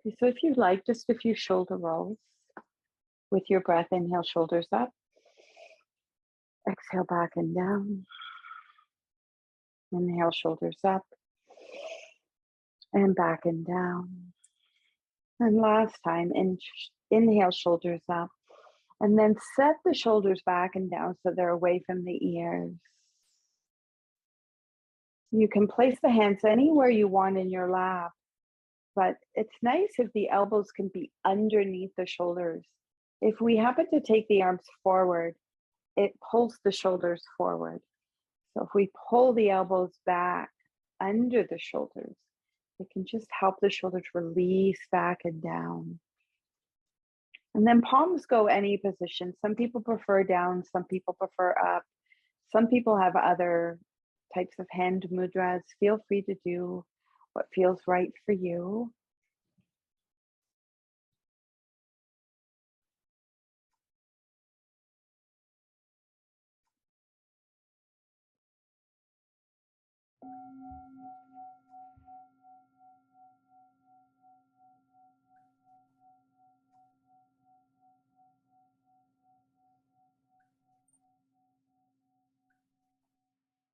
So if you like, just a few shoulder rolls with your breath. Inhale, shoulders up. Exhale, back and down. Inhale, shoulders up. And back and down. And last time, inhale, shoulders up. And then set the shoulders back and down so they're away from the ears. You can place the hands anywhere you want in your lap, but it's nice if the elbows can be underneath the shoulders. If we happen to take the arms forward, it pulls the shoulders forward. So if we pull the elbows back under the shoulders, it can just help the shoulders release back and down. And then palms go any position. Some people prefer down, some people prefer up. Some people have other types of hand mudras. Feel free to do what feels right for you.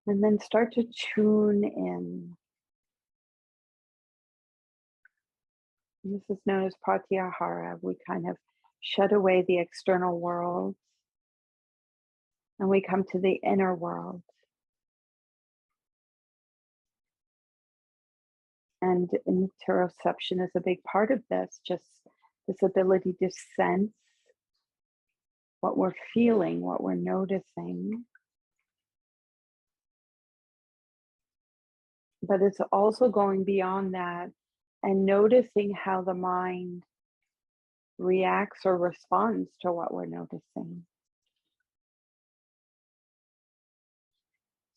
And then start to tune in. And this is known as pratyahara. We kind of shut away the external world and we come to the inner world. And interoception is a big part of this, just this ability to sense what we're feeling, what we're noticing. But it's also going beyond that and noticing how the mind reacts or responds to what we're noticing.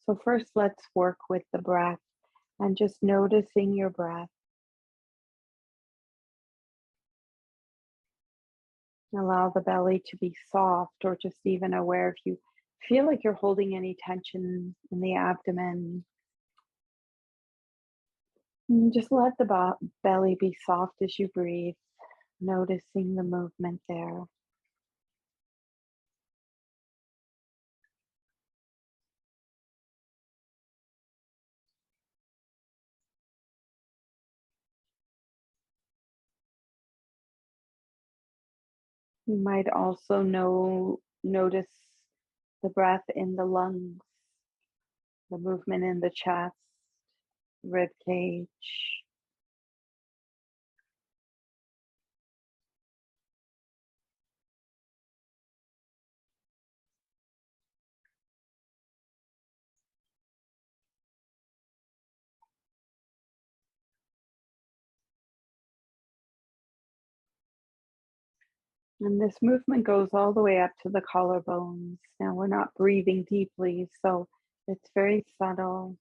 So first, let's work with the breath and just noticing your breath. Allow the belly to be soft, or just even aware if you feel like you're holding any tension in the abdomen. And just let the belly be soft as you breathe, noticing the movement there. You might also notice the breath in the lungs, the movement in the chest, rib cage. And this movement goes all the way up to the collarbones. Now we're not breathing deeply, so it's very subtle.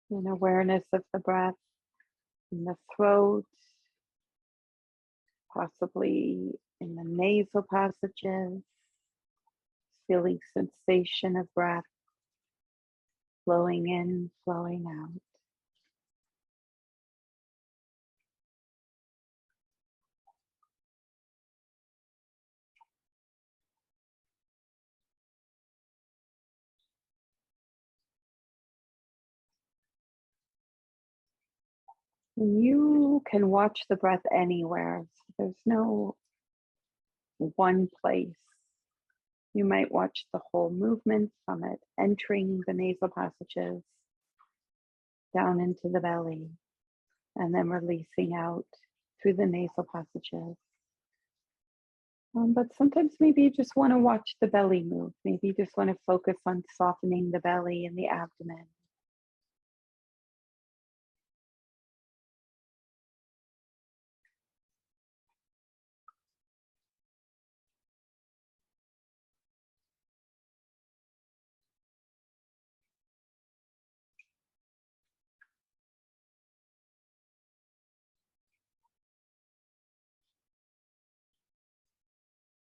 An awareness of the breath in the throat, possibly in the nasal passages, feeling sensation of breath flowing in, flowing out. You can watch the breath anywhere. So there's no one place. You might watch the whole movement from it entering the nasal passages down into the belly and then releasing out through the nasal passages. But sometimes maybe you just want to watch the belly move. Maybe you just want to focus on softening the belly and the abdomen.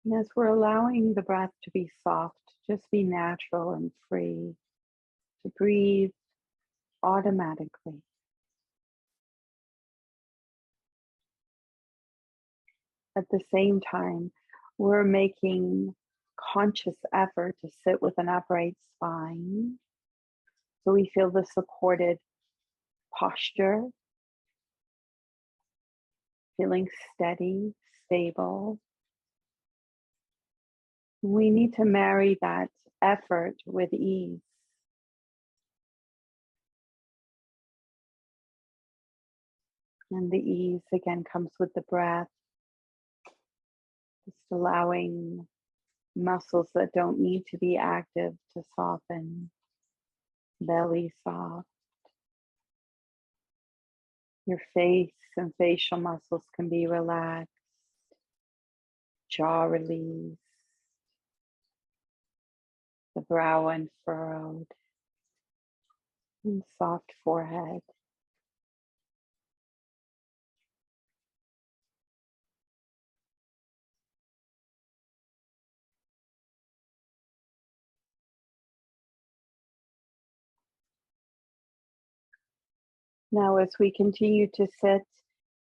And as we're allowing the breath to be soft, just be natural and free. to breathe automatically. At the same time, we're making conscious effort to sit with an upright spine so we feel the supported posture, feeling steady, stable. We need to marry that effort with ease. And the ease again comes with the breath, just allowing muscles that don't need to be active to soften, belly soft. Your face and facial muscles can be relaxed, jaw released, the brow unfurled, and soft forehead. Now, as we continue to sit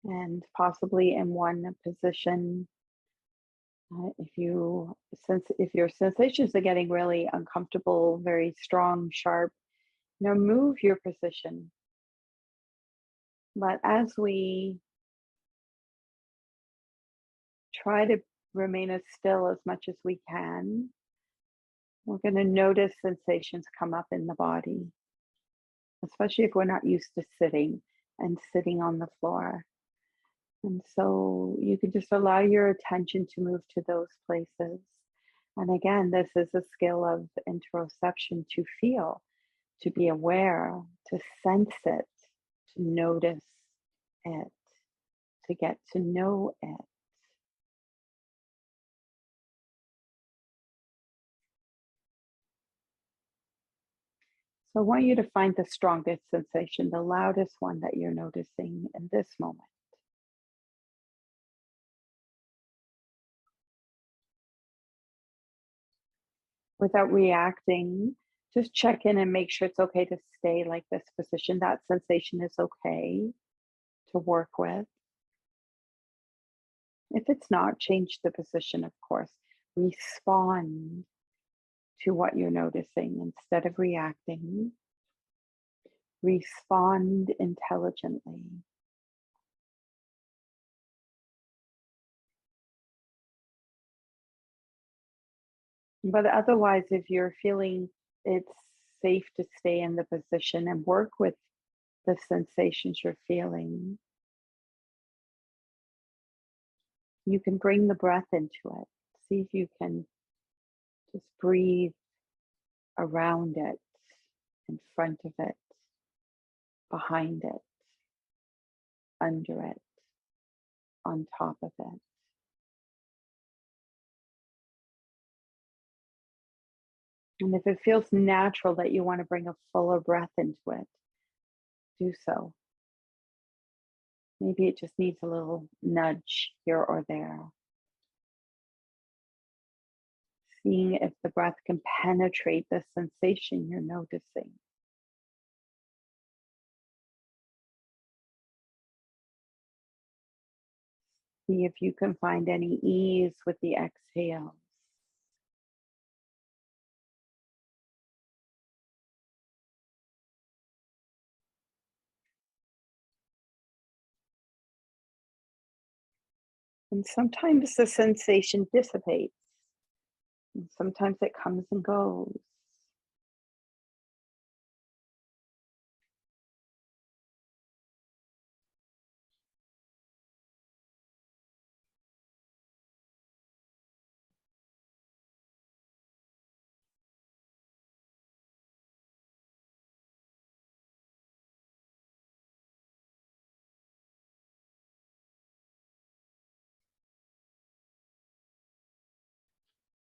and possibly in one position, if your sensations are getting really uncomfortable, very strong, sharp, move your position. But as we try to remain as still as much as we can, we're going to notice sensations come up in the body, especially if we're not used to sitting and sitting on the floor. And so you can just allow your attention to move to those places. And again, this is a skill of interoception, to feel, to be aware, to sense it, to notice it, to get to know it. So I want you to find the strongest sensation, the loudest one that you're noticing in this moment. Without reacting, just check in and make sure it's okay to stay like this position. That sensation is okay to work with. If it's not, change the position, of course. Respond to what you're noticing instead of reacting. Respond intelligently. But otherwise, if you're feeling it's safe to stay in the position and work with the sensations you're feeling, you can bring the breath into it. See if you can just breathe around it, in front of it, behind it, under it, on top of it. And if it feels natural that you want to bring a fuller breath into it, do so. Maybe it just needs a little nudge here or there. Seeing if the breath can penetrate the sensation you're noticing. See if you can find any ease with the exhales. And sometimes the sensation dissipates, and sometimes it comes and goes.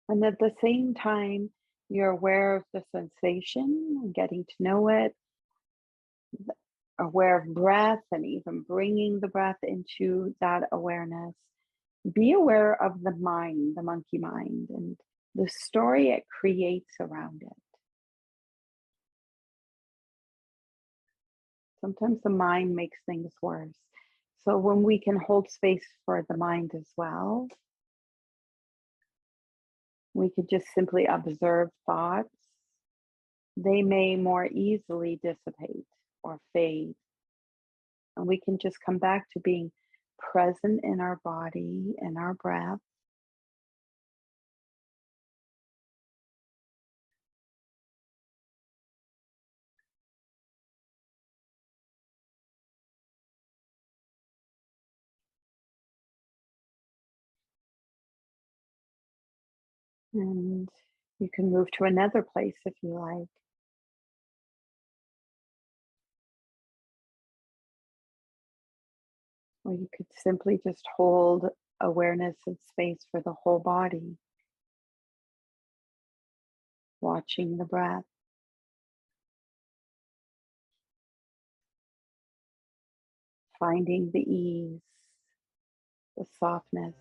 And at the same time, you're aware of the sensation and getting to know it, aware of breath and even bringing the breath into that awareness. Be aware of the mind, the monkey mind, and the story it creates around it. Sometimes the mind makes things worse. So when we can hold space for the mind as well, we could just simply observe thoughts. They may more easily dissipate or fade. And we can just come back to being present in our body and our breath. And you can move to another place if you like. Or you could simply just hold awareness and space for the whole body, watching the breath, finding the ease, the softness,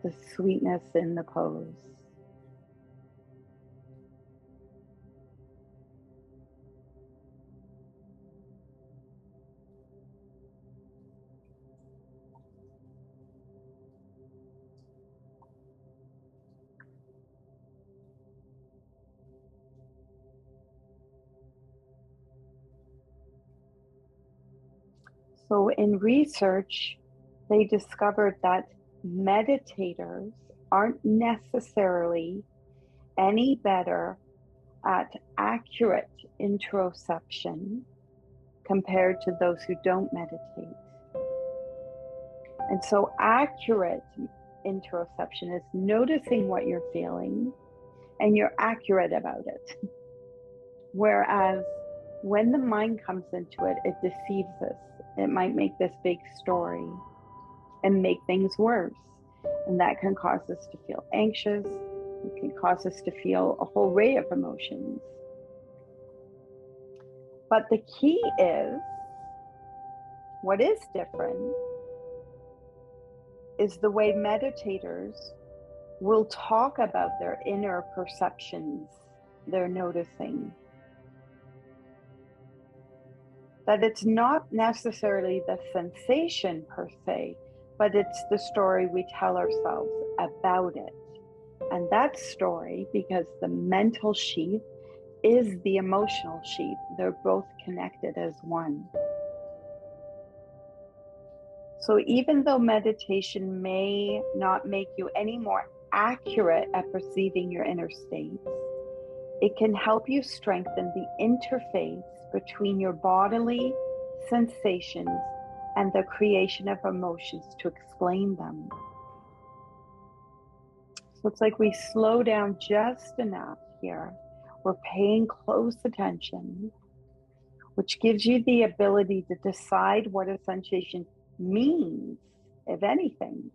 the sweetness in the pose. So in research, they discovered that meditators aren't necessarily any better at accurate interoception compared to those who don't meditate. And so accurate interoception is noticing what you're feeling and you're accurate about it. Whereas when the mind comes into it, it deceives us. It might make this big story and make things worse. And that can cause us to feel anxious. It can cause us to feel a whole array of emotions. But the key is, what is different is the way meditators will talk about their inner perceptions they're noticing. That it's not necessarily the sensation per se, but it's the story we tell ourselves about it. And that story, because the mental sheath is the emotional sheath, they're both connected as one. So even though meditation may not make you any more accurate at perceiving your inner states, it can help you strengthen the interface between your bodily sensations and the creation of emotions to explain them. So it's like we slow down just enough here. We're paying close attention, which gives you the ability to decide what a sensation means, if anything,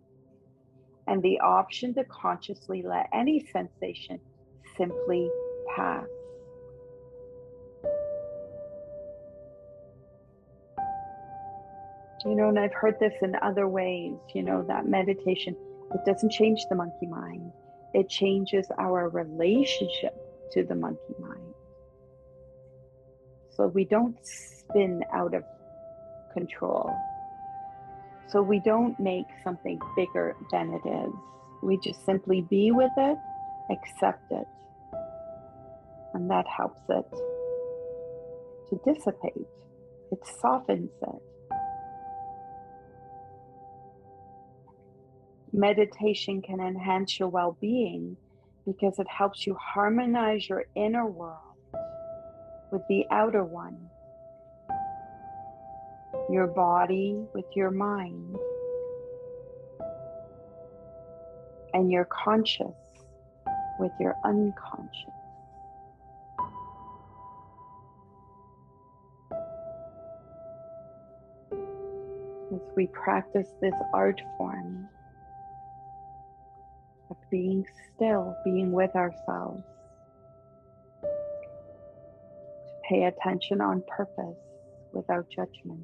and the option to consciously let any sensation simply pass. And I've heard this in other ways, that meditation, it doesn't change the monkey mind. It changes our relationship to the monkey mind. So we don't spin out of control. So we don't make something bigger than it is. We just simply be with it, accept it, and that helps it to dissipate. It softens it. Meditation can enhance your well-being because it helps you harmonize your inner world with the outer one, your body with your mind, and your conscious with your unconscious. As we practice this art form of being still, being with ourselves, to pay attention on purpose without judgment.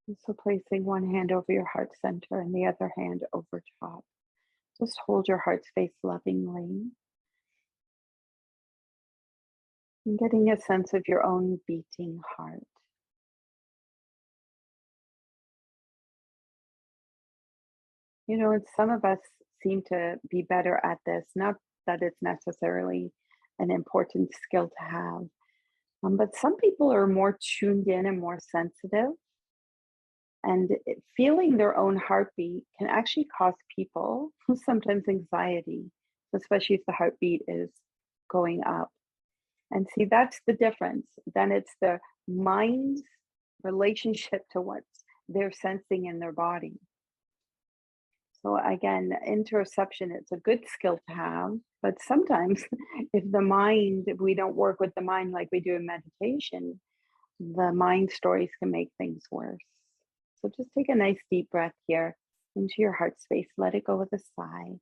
And so placing one hand over your heart center and the other hand over top. Just hold your heart space lovingly and getting a sense of your own beating heart. You know, and some of us seem to be better at this, not that it's necessarily an important skill to have, but some people are more tuned in and more sensitive. And feeling their own heartbeat can actually cause people sometimes anxiety, especially if the heartbeat is going up. And see, that's the difference. Then it's the mind's relationship to what they're sensing in their body. So again, interoception, it's a good skill to have, but sometimes if we don't work with the mind like we do in meditation, the mind stories can make things worse. So just take a nice deep breath here into your heart space. Let it go with a sigh.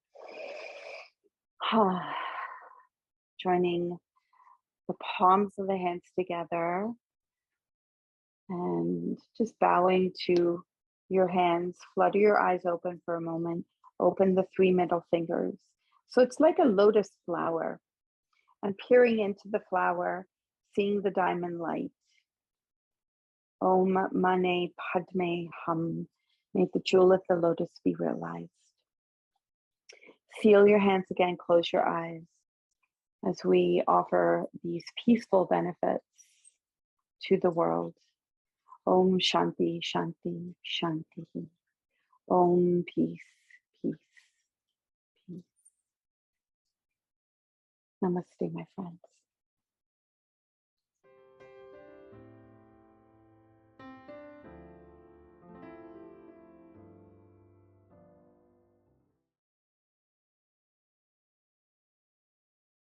Joining the palms of the hands together and just bowing to your hands. Flutter your eyes open for a moment. Open the three middle fingers. So it's like a lotus flower. And peering into the flower, seeing the diamond light. Om Mane Padme Hum. May the jewel of the lotus be realized. Feel your hands again, close your eyes as we offer these peaceful benefits to the world. Om Shanti, Shanti, Shanti. Om Peace, Peace, Peace. Namaste, my friends.